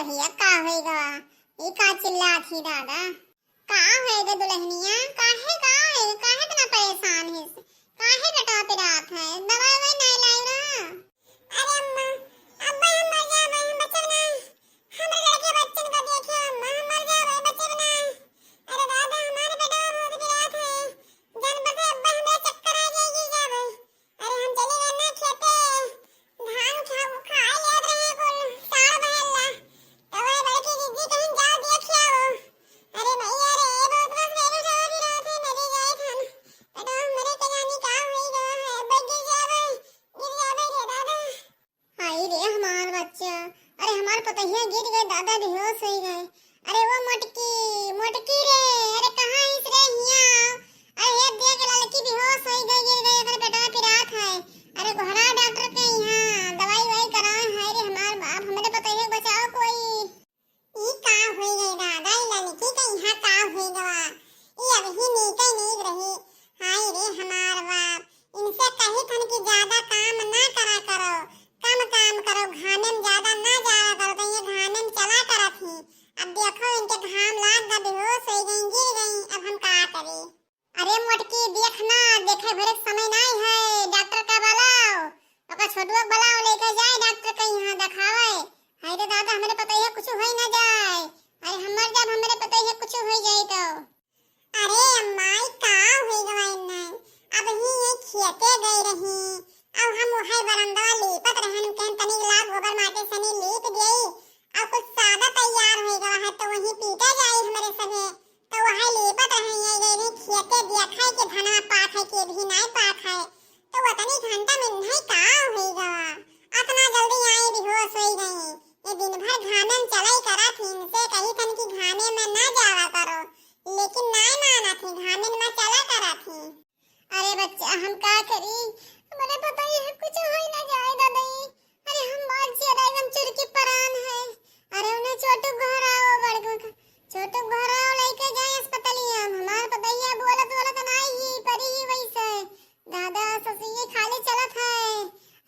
भैया का होएगा ये का चिल्लात ही दादा का होएगा दुल्हनिया काहे इतना परेशान है काहे बेटा पे रात है दवाई वही नहीं लाई ना। अरे अम्मा अब्बा हम मर जाए हम बच्चे ना हमारे लड़के बच्चन को देखिए अम्मा हम मर जाए बच्चे ना। अरे दादा हमारे बेटा बहुत की रात है जान बता अब्बा हमें चक्कर आ जाएगी क्या भाई। अरे हम चले गए ना खेते धान खा याद रहे कुल सार बहला तो वह लड़की दीदी कहीं जाओ देखिए आओ। अरे भैया रे बहुत बस मेरे जाओ भी रात है मेरे जाए थान बेटा मेरे के जानी का होई गया है अब्बा गिर जावे रे दादा। हाय रे हमार बच्चा अरे हमार पतैया गिर गए दादा बेहोश हो गए। अरे वो मोटकी रे अरे कहां इस रे हिया अरे ये देख लड़की बेहोश हो गई गिर गई अगर बेटा पिरात है। अरे घोड़ा डॉक्टर के यहां दवाई वही कराए है रे हमार बाप हमारे पतैया बचाओ कोई। ई का होई गई दादा ई लड़की के यहां का होई गवा ई अभी नीचे नहीं रही। हाय रे हमार बाप इनसे कही थन कि ज्यादा काम ना करा करो कम काम करो घाने में ज्यादा ना जाया करो तो ये घाने में चला करा थी। अब देखो इनके घाम लाग गा बेहोश हो गई गिर गई अब हम का करें। अरे मोटकी देखना देखे भरे समय नहीं है डॉक्टर का बुलाओ ओका छोटुआ बुलाओ लेके जाए डॉक्टर के यहां दिखावे। हाय रे दादा हमारे पतैया कुछ होई ना जाए अरे हमर जब हमारे पतैया कुछ होई जाए तो। अरे अम्मा ई का होई गवाई ना अब ही ये खेते गई रही अब हम वही बरंदा लीपत रहन केन तनी लाग गोबर माटी सनी लीप गई अब कुछ सादा तैयार हो गया है तो वही पीटे जाई हमारे सगे तो वही लीपत रही ये गई खेते दिया खाए के धना पात है के भी नहीं पात है तो वतनी घंटा में नहीं का होई गवा इतना जल्दी आई बेहोश हो गई। ये दिन भर घामे में चलाई करा थी इनसे कही थन कि घामे में ना जावा करो लेकिन नहीं माना थी घामे में चला करा थी। अरे बच्चा हम का करी हमारे पता ही है कुछ हो ही ना जाए दादाई। अरे हम बात से एकदम चुरकी परान है। अरे उन्हें छोटू घर आओ बड़को छोटू घर आओ लेके जाए अस्पतालिया हमार पता ही है बोलत नहीं ही परी ही वैसे दादा ससी खाली चलत है।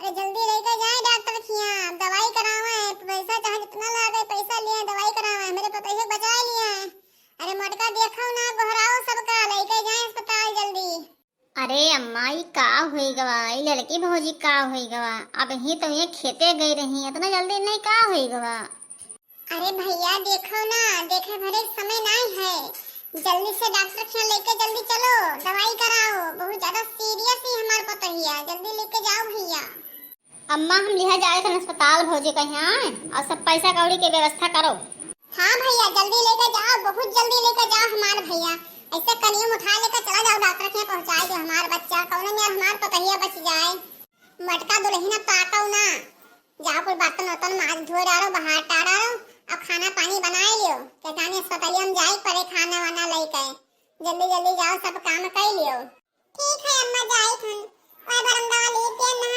अरे जल्दी लेके जाए डॉक्टर खिया दवाई करावे पैसा चाहे जितना लागे पैसा लिए दवाई करावे मेरे पता ही बचा लिया। अरे मोटका देखो ना घराओ सबका लेके जाए अस्पताल जल्दी। अरे अम्मा ई का होई गवा ई लड़की भौजी का होई गवा अब ही तो ये खेते गई रही इतना जल्दी नहीं का होई गवा। अरे भैया देखो ना देखे भरे समय नहीं है जल्दी से डॉक्टर के लेके जल्दी चलो दवाई कराओ बहुत ज्यादा सीरियस ही हमार पतैया जल्दी लेके जाओ भैया। अम्मा हम लिहा जाए थे अस्पताल भौजी के यहाँ और सब पैसा कौड़ी की व्यवस्था करो। हाँ भैया जल्दी लेके जाओ बहुत जल्दी लेके जाओ हमार भैया ऐसे कनियम उठा लेकर चला जाओ डॉक्टर के पहुंचाए दो हमार बच्चा कौन में हमार पतैया बच जाए। मटका दुल्हन पाटो ना जाओ कोई बर्तन वर्तन माज धो डालो बाहर टाड़ो अब खाना पानी बनाए लियो के जाने अस्पताल में जाए परे खाना वाना लेके जल्दी जल्दी जाओ सब काम कर लियो। ठीक है अम्मा जाए थन ओए बरंदा लेके ना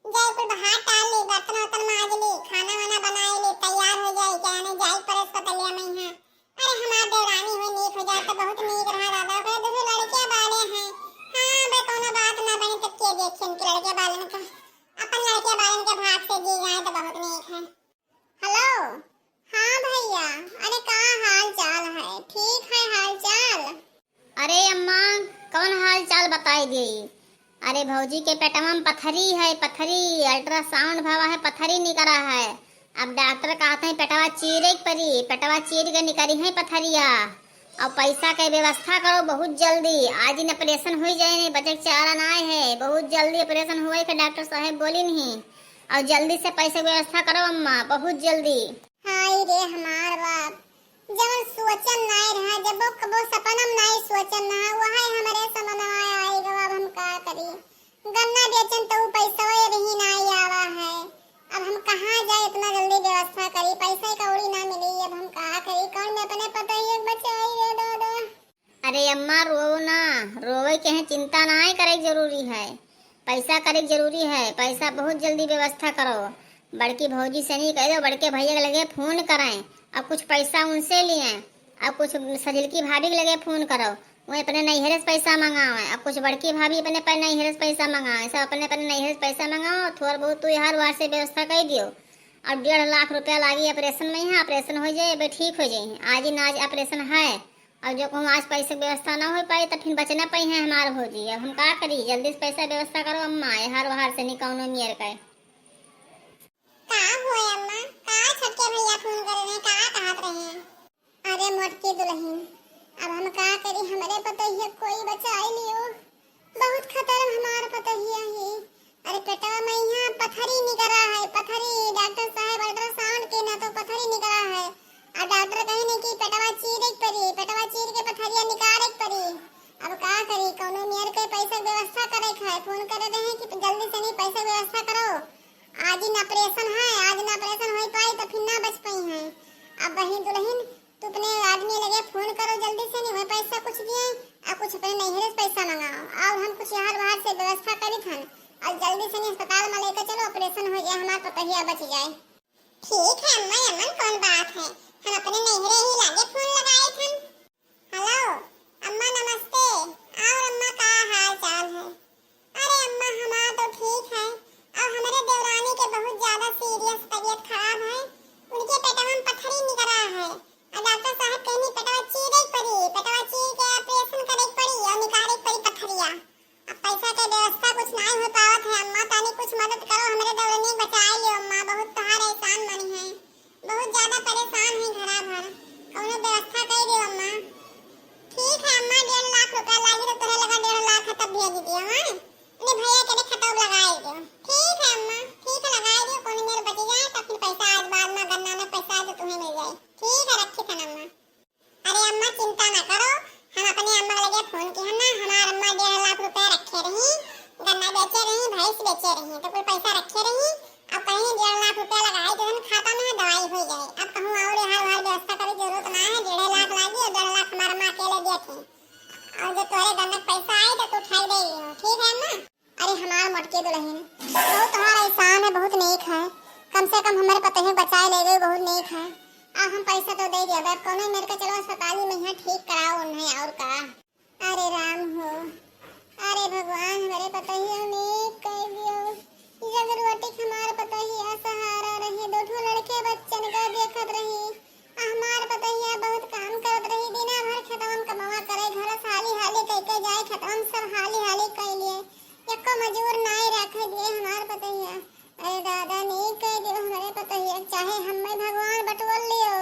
जाए कोई बाहर टाल ले बर्तन वर्तन माज ले खाना वाना बनाए ले तैयार हो जाए जाने जाए परे अस्पताल में है। अरे हमार देवरानी हो नीक हो जाए तो बहुत नीक रहा दादा के दो लड़के बाले हैं। हां बे कोनो बात ना बने तक के देखें कि लड़के बालन का अपन लड़के बालन के भाग से जी जाए तो बहुत नीक है। हेलो हाँ भैया अरे का हाल चाल है ठीक है हाल चाल। अरे अम्मा कौन हाल चाल बताई दी। अरे भौजी के पेटवा में पथरी है पथरी अल्ट्रासाउंड भावा है पथरी निकला है अब डॉक्टर कहते हैं पेटवा चीरे परी पेटवा चीर के निकली है पथरिया और पैसा के व्यवस्था करो बहुत जल्दी आज इन ऑपरेशन हो जाए नहीं बचे चारा ना है बहुत जल्दी ऑपरेशन हुए के डॉक्टर साहब बोली नहीं और जल्दी से पैसे व्यवस्था करो अम्मा बहुत जल्दी। हाय रे हमार बाप जब सोचन नहीं रहा जब कबो सपनम नहीं सोचन ना वही हमारे समन आएगा अब हम का करी गन्ना बेचन तो पैसा रही नहीं आवा है अब हम कहाँ जाए इतना जल्दी व्यवस्था करी पैसा कौड़ी ना मिली अब हम कहाँ करी कौन में अपने पता ही बचाई रे दादा। अरे अम्मा रो ना रोवे के हैं चिंता ना करे जरूरी है पैसा करे जरूरी है पैसा बहुत जल्दी व्यवस्था करो बड़की भौजी से नहीं कह दो बड़के भैया के लगे फोन करें अब कुछ पैसा उनसे लिए अब कुछ सजलकी भाभी के लगे फोन करो वो अपने नैहरे से पैसा मंगाओ अब कुछ बड़की भाभी अपने नैहरे से पैसा मंगाओ सब अपने नैहरे से पैसा मंगाओ थोड़ा बहुत तू हर वार से व्यवस्था कर दियो और 1.5 लाख रुपया लागी ऑपरेशन में है। ऑपरेशन हो जाए बे ठीक हो जाए। आज ही ना आज ऑपरेशन है और जो कहूँ आज पैसे की व्यवस्था ना हो पाई तो फिर बचना पाई है हमारे भौजी। अब हम का करी, जल्दी से पैसा व्यवस्था करो अम्मा, हर बाहर से निकाउनो मियर का का हुआ अम्मा? का छोटके भैया फोन कर रहे हैं, का कहत रहे हैं? अरे मोटकी दुल्हन, अब हम का करी, हमारे पतोहिया कोई बचाई लियो। बहुत खतर हमार पतोहिया ही। अरे पेटवा में यहाँ पथरी निकला है, पथरी। डॉक्टर साहब अल्ट्रासाउंड के ना तो पथरी निकला है और डॉक्टर कहने की पेटवा चीरे पड़ी, पेटवा चीर के पथरिया निकाले पड़ी। अब का करी, कौनो मेयर के पैसा व्यवस्था करे खाए फोन कर रहे हैं कि जल्दी से नहीं पैसा व्यवस्था करो। आज ही ऑपरेशन है, आज ना ऑपरेशन हो पाई तो फिर ना बच पाई है। अब बहन दुल्हन तू अपने आदमी लगे फोन करो जल्दी से, नहीं हो पैसा कुछ दिए और कुछ अपने नैहरे से पैसा मंगाओ और हम कुछ यहाँ बाहर से व्यवस्था करी थन और जल्दी से नहीं अस्पताल में लेकर चलो, ऑपरेशन हो जाए, हमारा पतोहिया बच जाए। ठीक है अम्मा, अमन कौन बात है, हम अपने नैहरे ही लागे फोन लगाए थे। हेलो अम्मा नमस्ते, और अम्मा का हाल चाल है? अरे अम्मा हमारा तो ठीक है और हमारे देवरानी के बहुत ज्यादा सीरियस तबीयत खराब है, उनके पेट में पथरी निकला है और डॉक्टर साहब कहनी पेटवा चीरे पड़ी, पेटवा चीर के ऑपरेशन करे पड़ी और निकाले पड़ी पथरिया। अब पैसा के व्यवस्था कुछ नहीं हो पावत है अम्मा, तानी कुछ मदद करो, हमारे देवरानी बचाई लियो अम्मा, बहुत तुम्हारे एहसान मनी है, बहुत ज्यादा परेशान है घरा भर, कौनो व्यवस्था कर दियो अम्मा। ठीक है अम्मा, 1.5 लाख रुपया लागी तो तुम्हें लगा 1.5 लाख तब भेज दियो। हां ने भैया के खतौब लगाए दियो। ठीक है अम्मा, ठीक है लगाए दियो, कोने मेरे बच जाए तो फिर पैसा आज बाद में गन्ना में पैसा तो तुम्हें मिल जाए। ठीक है रखी थन अम्मा। अरे अम्मा चिंता ना करो, हम अपने अम्मा लगे फोन की है ना, हमार अम्मा 1.5 लाख रुपया रखे रही, गन्ना बेचे रही, भैंस बेचे रही, तो कोई पैसा रखे रही। अब कहीं 1.5 लाख रुपया लगाए तो हम खाता में दवाई हो जाए। अब कहूँ और हर व्यवस्था करे जरूरत ना है, 1.5 लाख लागी और 1.5 लाख हमारा अम्मा अकेले दिए थे और जो तोरे गन्ना पैसा आए तो तू उठाई दे लियो। ठीक है अम्मा? अरे हमार मोटके दुल्हन बहुत तुम्हारा एहसान है, बहुत नेक है, कम से कम हमारे पते हैं बचाए ले गए, बहुत नेक है। अब हम पैसा तो दे दिया, अब कौन मेरे को चलो अस्पताल में यहाँ ठीक कराओ उन्हें और का। अरे राम हो, अरे भगवान हमारे पतोहिया नेक कर दियो, जग रोटी हमारे पतोहिया सहारा रहे, 2 लड़के बच्चन का देखत रही, हमार पतोहिया बहुत काम करत रही, दिना भर खत्म कमावा करे, घर से हाली हाली कह जाए खत्म, सब हाली हाली कर लिए, एको मजूर नहीं रखे दिए हमार पतोहिया। अरे दादा नहीं कह दियो हमारे पतोहिया, चाहे हमें भगवान बटोर लियो,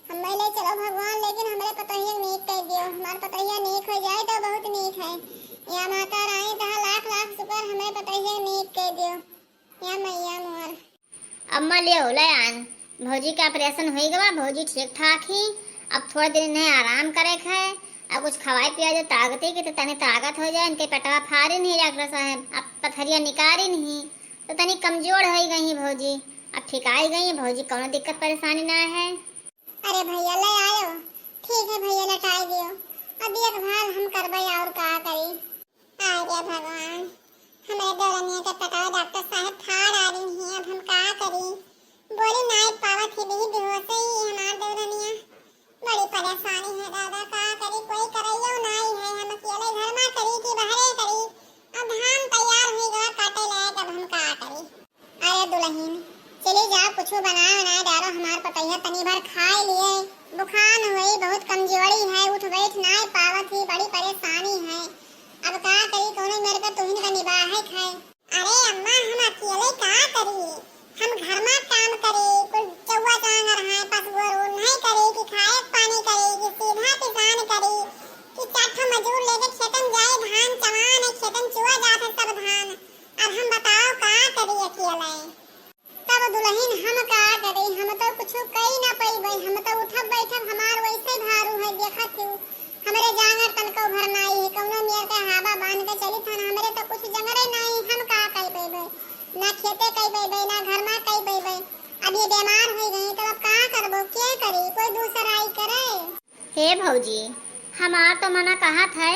हमें ले चलो भगवान, लेकिन हमारे पतोहिया नेक कह दियो, हमार पतोहिया नेक हो जाए तो बहुत नेक है। या माता रानी तहा लाख लाख शुक्र, हमें पतोहिया नेक कह दियो, या मैया मोर। अम्मा ले ले आन भौजी का ऑपरेशन हो गया, भौजी ठीक ठाक ही। अब थोड़ा दिन इन्हें आराम करे खाए, अब कुछ खवाए पिया जो ताकती की तो तनी ताकत हो जाए, इनके पेटवा फाड़े नहीं डॉक्टर साहब, अब पथरिया निकाली नहीं तो तनी कमजोर हो गई भौजी, अब ठीक आई गई भौजी, कोनो दिक्कत परेशानी ना है। अरे भैया ले आयो, ठीक है भैया लटाई दियो, अब देखभाल हम करबे और का करी। अरे भगवान हमारे देवरानिया के पेटवा डॉक्टर साहब फाड़ आ रही हैं, अब हम का करी, बोली नाई पावत ही भी बेहोश ही हमार देवरानिया, बड़ी परेशानी है दादा, का करी, कोई करैयो नहीं है, हम अकेले घर में करी कि बाहरे करी, अब धान तैयार हो गया काटे लायक, अब हम का करी। अरे दुल्हन चली जाओ, कुछ बना डालो, हमार पतैया तनी भर खाए लिए, बुखार हुई, बहुत कमजोरी है, उठ बैठ नहीं पावत ही, बड़ी परेशानी है, अब का करी, कोनो मेरे को तुहिन का निबाह है खाए। अरे अम्मा हम अकेले का करी, हम घर में काम करे, कुछ चौवा चांग रहा है, पस गोरू नहीं करे कि खाए पानी करे कि सीधा किसान करे कि 4 मजूर लेके खेतन जाए धान चवाने, खेतन चुआ जाते सब धान, अब हम बताओ का करी अकेले। तब दुल्हन हम का करे, हम तो कुछ कई ना पाइबे, हम तो उठब बैठब हमार वैसे भारू है, देखत हूँ हमरे जांगर तनको भर नहीं है, कौनो मेर के हावा बांध के चली थन, हमरे तो कुछ जंगरे नहीं, हम का कई बेबे, ना खेते कई बेबे ना घर में कई बेबे, अब ये बीमार हो गई तो अब का करबो, क्या करी, कोई दूसरा आई करे। हे भौजी हमार तो मना कहा था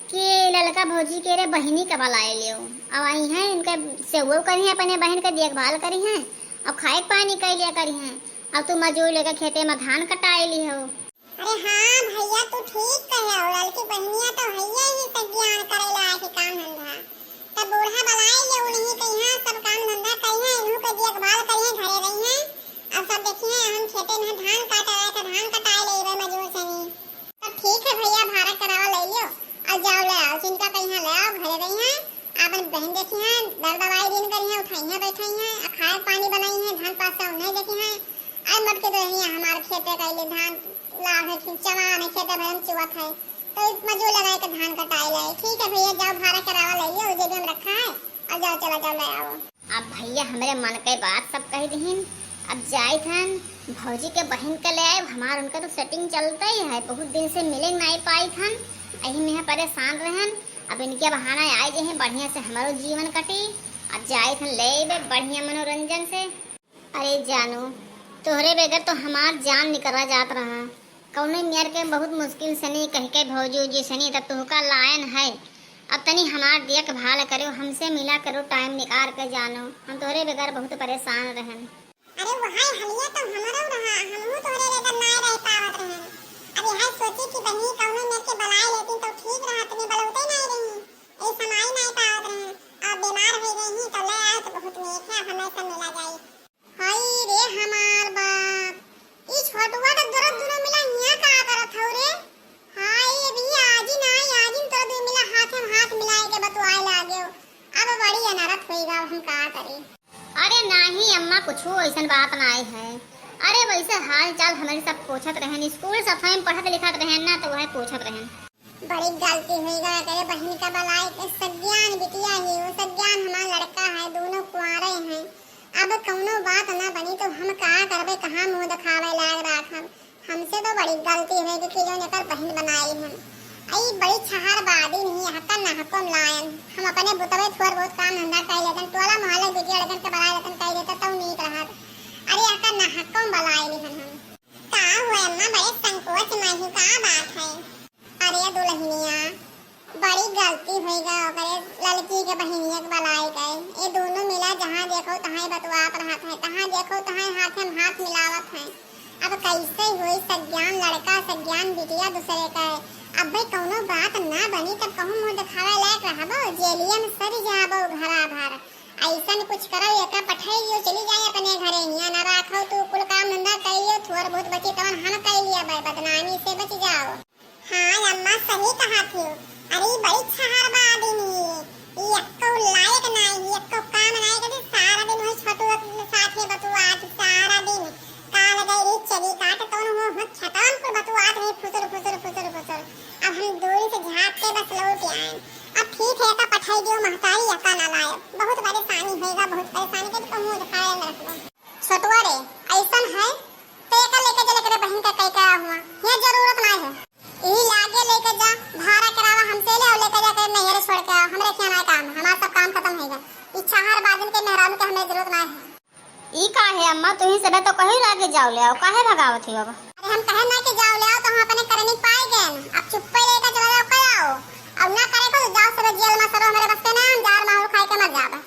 कि लड़का भौजी के रे बहनी का बुलाए लियो, अब आई हैं इनके सेवा करी है, अपने बहन के देखभाल करी हैं, अब खाए पानी कर लिया करी हैं, अब तू मजूर लेकर खेते में धान कटाए ली हो। अरे हाँ भैया तू ठीक कहे हो, लड़की बहनिया तो हैया ही सज्ञान करेला है कि काम धंधा, तब बूढ़ा बुलाए ले उन्हीं के यहाँ सब काम धंधा करी हैं, इन्हों के देखभाल करी हैं, घरे रही हैं, अब सब देखिए हम खेते में धान काट रहे थे, धान कटाए ले रहे मजदूर से नहीं। तब ठीक है भैया, भाड़ा करावा ले लियो और जाओ ले आओ, चिंता कहीं ले आओ, घरे रही हैं आपन बहन देखी हैं, दर दवाई दिन करी हैं, उठाई हैं बैठाई हैं, खाए पानी बनाई हैं, धान पास से उन्हें देखी हैं। आई मट के तो रही हैं हमारे खेते कैले धान लाभ है, चमा नहीं खेते भरम चुवत है, तो मजदूर लगाए के धान कटाए ले। ठीक है भैया, जाओ भाड़ा करावा ले लियो, जेब में रखा है और जाओ चला जाओ ले आओ। अब भैया हमरे मन के बात सब कह दीन। अब जाए थन भौजी के बहन के ले आए, हमार उनका तो सेटिंग चलता ही है, बहुत दिन से मिले नहीं पाई थन, यही में परेशान रहन। अब इनके बहाना आए जे हैं बढ़िया से हमारो जीवन कटी। अब जाए थन ले बढ़िया मनोरंजन से। अरे जानू तोहरे बगैर तो हमार जान निकला जात रहा, कौने नियर के बहुत मुश्किल से नहीं कह के भौजी उजी सनी तब तुहका लायन है। अब तनी हमार देख भाल करो, हमसे मिला करो टाइम निकाल के जानो, हम तोहरे बगैर बहुत परेशान रहन। अरे वहां हलिया तो हमारा रहा, हमहु तोहरे बगैर ना रह पावत रहन। अब यह सोची कि बहनी कौनो में के बुला लेती तो ठीक रहा, तनी बलौते नहीं रही, ए समाई नहीं पावत रहन। अब बीमार हो गई ही तो ले आए तो बहुत नीक है, हमें से मिला जाई। हाय रे हमार बाप, ई छोटुआ तो दरद दुनो मिला हिया का करत हौ रे। हाय रे आजी तो दू मिला हाथ में हाथ मिलाए के बतवाए लागेओ। अब बड़ी अनरत होईगा, हम का करी। अरे नहीं अम्मा, कुछ ऐसा बात नहीं है। अरे वैसे हाल चाल हमारे सब पूछत रहन, स्कूल सफाई में पढ़त लिखत रहन ना, तो वह पूछत रहन। बड़ी गलती हुई गया तेरे बहन का बलाई के सज्ञान बिटिया ही, वो सज्ञान हमारा लड़का है, दोनों कुंवारे हैं। अब कौनो बात ना बनी तो हम का करबे, कहाँ मुंह दिखावे लाग राखब। हमसे तो बड़ी गलती हुई कि किलो नेकर बहन बनाई हम। आई बड़ी छहारबादी नहीं हकन ना हकम लायन, हम अपने बुतवे थोड़ बहुत काम धंधा कर लेतन, टोला मोहल्ला बिटिया लगन के बलाई लेतन कर देता तो नीक रहत। अरे हकन ना हकम बलाई नहीं हम का हुए अम्मा, बड़े संकोच में ही का बात है। अरे दुल्हनिया बड़ी गलती हुई गई करे लड़की के बहनिया के बलाई गए, ये दोनों मिला जहाँ देखो तहाँ बतवात रहत है, तहाँ देखो तहाँ हाथ में हाथ मिलावत है। अब कैसे हुई सज्ञान लड़का सज्ञान बिटिया दूसरे का। अब भाई कौनो बात ना बनी तब कहूँ मुँह दिखावे लायक रहबो, जेलिया में सर जाबो घरा भर। ऐसन कुछ करो एक पठाइयो चली जाए अपने घरे, हिया न राखो तू कुल काम धंधा करियो, थोड़ बहुत बची तवन हम कर लिया भाई, बदनामी से बच जाओ। हाँ अम्मा सही कहा थी। अरे बड़ी छहारबादी नी, यक्को लायक नहीं, यक्को काम नहीं करती, सारा दिन वही छोटू साथे बतुआत, सारा दिन काल गई री चली काट तो हो छतान पर बतुआत नहीं, फुसर फुसर फुसर फुसर। अब हम दूरी से झाँक के बस लौट आए। अब ठीक है का पठाई दियो महतारी यका ना लाए, बहुत परेशानी होएगा, बहुत परेशानी के तो मुंह दिखाए न रखबो। सतुआ रे ऐसन है तो एका लेके चले करे बहन का कई का हुआ, ये जरूरत नहीं है, यही लागे लेके जा भाड़ा करावा हमसे ले और लेके जा कर नहर छोड़ के आओ, हमरे क्या ना काम, हमारा सब काम खत्म होएगा। ई छहार बादन के मेहरान के हमें जरूरत नहीं है। ई का है अम्मा, तुही सबे तो कहीं लागे जाओ ले आओ, काहे भगावत ही अब। अरे हम कहे ना कि जाओ ले आओ तो हम अपने करनी पाए गए, अब चुप्पे लेके चला जाओ कर आओ, अब ना करे को जाओ सब जेल में सरो, हमारे बस के ना हम जार माहौल खाए के मर जाबे।